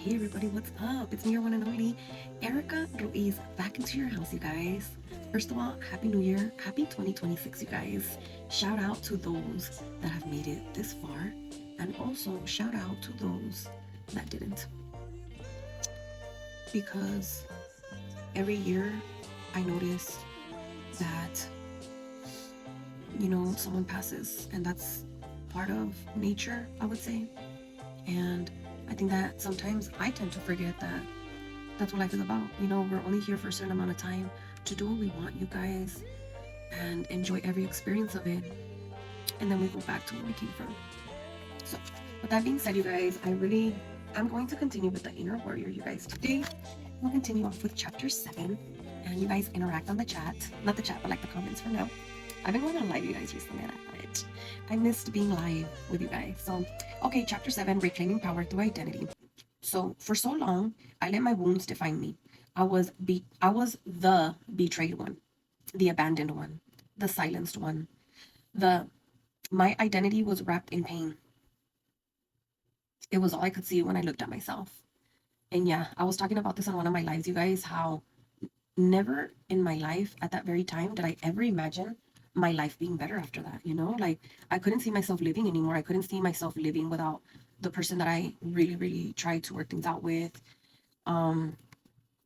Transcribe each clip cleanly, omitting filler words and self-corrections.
Hey everybody, what's up? It's me, your one and only Erica Ruiz, back into your house, you guys. First of all, Happy New Year. Happy 2026, you guys. Shout out to those that have made it this far, and also shout out to those that didn't. Because every year I notice that, someone passes, and that's part of nature, I would say. And I think that sometimes I tend to forget that that's what life is about. We're only here for a certain amount of time to do what we want, you guys, and enjoy every experience of it. And then we go back to where we came from. So, with that being said, you guys, I'm going to continue with the inner warrior, you guys. Today, we'll continue off with chapter 7. And you guys interact on the chat. Not the chat, but like the comments for now. I've been going on live, you guys, recently, and I love it. I missed being live with you guys. So, okay, chapter 7, reclaiming power through identity. So for so long, I let my wounds define me. I was the betrayed one, the abandoned one, the silenced one. The My identity was wrapped in pain. It was all I could see when I looked at myself. And yeah, I was talking about this on one of my lives, you guys, how never in my life at that very time did I ever imagine my life being better after that. Like I couldn't see myself living anymore. I couldn't see myself living without the person that I really, really tried to work things out with. Um,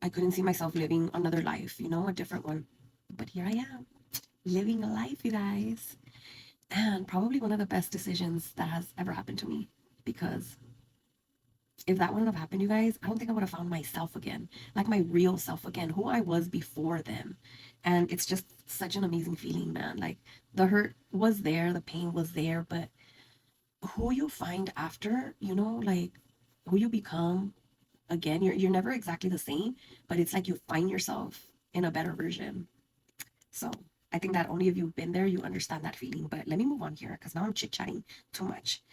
I couldn't see myself living another life, a different one. But here I am, living a life, you guys. And probably one of the best decisions that has ever happened to me. Because if that wouldn't have happened, you guys, I don't think I would have found myself again, like my real self again, who I was before them. And it's just such an amazing feeling, man. Like the hurt was there, the pain was there, but who you find after, like who you become again, you're never exactly the same, but it's like you find yourself in a better version. So I think that only if you've been there, you understand that feeling. But let me move on here because now I'm chit chatting too much.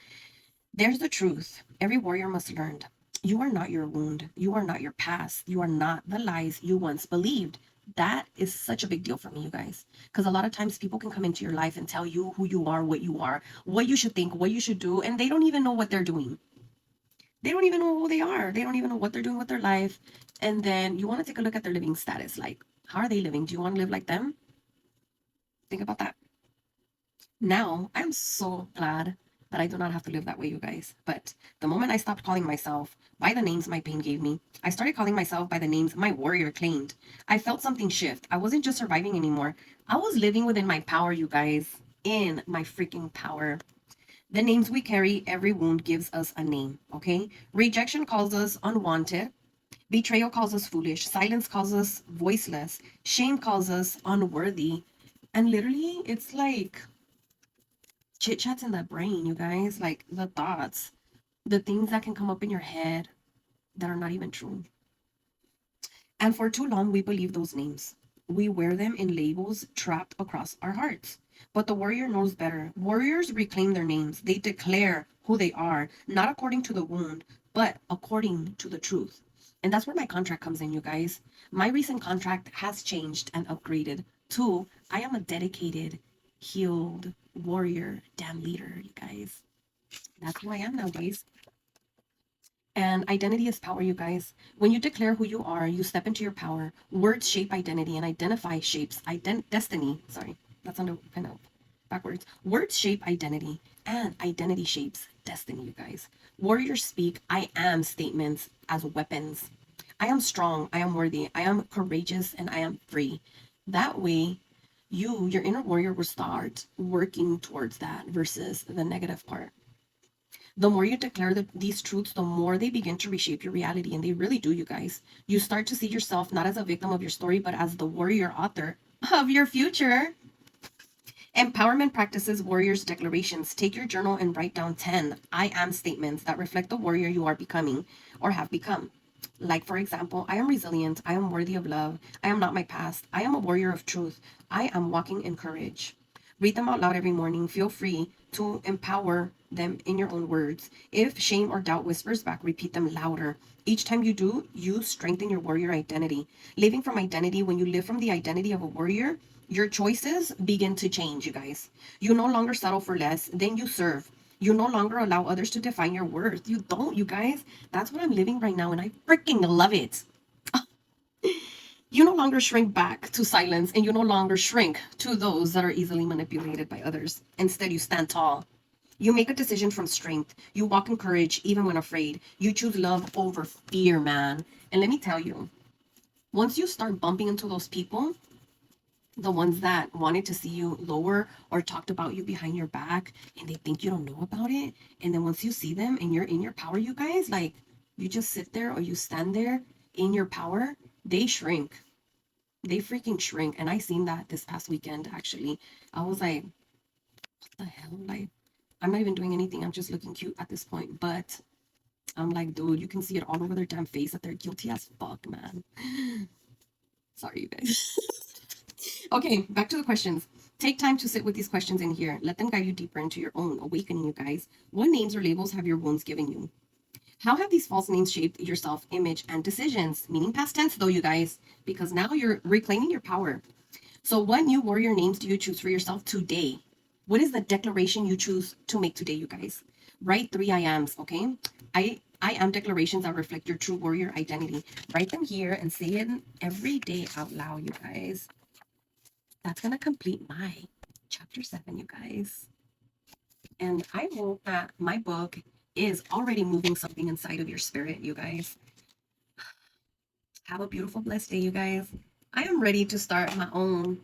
There's the truth. Every warrior must learn. You are not your wound. You are not your past. You are not the lies you once believed. That is such a big deal for me, you guys. Because a lot of times people can come into your life and tell you who you are, what you should think, what you should do, and they don't even know what they're doing. They don't even know who they are. They don't even know what they're doing with their life. And then you want to take a look at their living status. Like, how are they living? Do you want to live like them? Think about that. Now, I'm so glad that I do not have to live that way, you guys. But the moment I stopped calling myself by the names my pain gave me, I started calling myself by the names my warrior claimed. I felt something shift. I wasn't just surviving anymore. I was living within my power, you guys. In my freaking power. The names we carry, every wound gives us a name, okay? Rejection calls us unwanted. Betrayal calls us foolish. Silence calls us voiceless. Shame calls us unworthy. And literally, it's like chit chats in the brain, you guys, like the thoughts, the things that can come up in your head that are not even true. And for too long, we believe those names. We wear them in labels trapped across our hearts. But the warrior knows better. Warriors reclaim their names. They declare who they are, not according to the wound, but according to the truth. And that's where my contract comes in, you guys. My recent contract has changed and upgraded to I am a dedicated, healed warrior, damn leader, you guys. That's who I am nowadays. And identity is power, you guys. When you declare who you are, you step into your power. Words shape identity, and identify shapes destiny. Sorry, that's under kind of backwards. Words shape identity, and identity shapes destiny, you guys. Warriors speak I am statements as weapons. I am strong, I am worthy, I am courageous, and I am free. That way, your inner warrior, will start working towards that versus the negative part. The more you declare these truths, the more they begin to reshape your reality. And they really do, you guys. You start to see yourself not as a victim of your story, but as the warrior author of your future. Empowerment practices warriors' declarations. Take your journal and write down 10 I am statements that reflect the warrior you are becoming or have become. Like, for example, I am resilient. I am worthy of love. I am not my past. I am a warrior of truth. I am walking in courage. Read them out loud every morning. Feel free to empower them in your own words. If shame or doubt whispers back, repeat them louder. Each time you do, you strengthen your warrior identity. Living from identity, when you live from the identity of a warrior, your choices begin to change, you guys. You no longer settle for less, then you serve. You no longer allow others to define your worth. You don't, you guys. That's what I'm living right now, and I freaking love it. You no longer shrink back to silence, and you no longer shrink to those that are easily manipulated by others. Instead, you stand tall. You make a decision from strength. You walk in courage even when afraid. You choose love over fear, man. And let me tell you, once you start bumping into those people, the ones that wanted to see you lower or talked about you behind your back and they think you don't know about it, and then once you see them and you're in your power, you guys, like, you just sit there or you stand there in your power, they shrink. They freaking shrink. And I seen that this past weekend, actually. I was like, what the hell? Like, I'm not even doing anything. I'm just looking cute at this point. But I'm like, dude, you can see it all over their damn face that they're guilty as fuck, man. Sorry, you guys. Okay, back to the questions. Take time to sit with these questions in here. Let them guide you deeper into your own awakening, you guys. What names or labels have your wounds given you? How have these false names shaped your self image and decisions? Meaning past tense, though, you guys, because now you're reclaiming your power. So, what new warrior names do you choose for yourself today? What is the declaration you choose to make today, you guys? Write 3 I ams, okay? I am declarations that reflect your true warrior identity. Write them here and say it every day out loud, you guys. That's gonna complete my chapter 7, you guys. And I hope that my book is already moving something inside of your spirit, you guys. Have a beautiful, blessed day, you guys. I am ready to start my own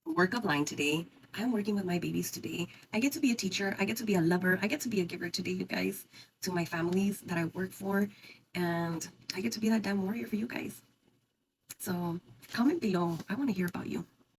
workup line today. I'm working with my babies today. I get to be a teacher. I get to be a lover. I get to be a giver today, you guys, to my families that I work for. And I get to be that damn warrior for you guys. So comment below. I want to hear about you.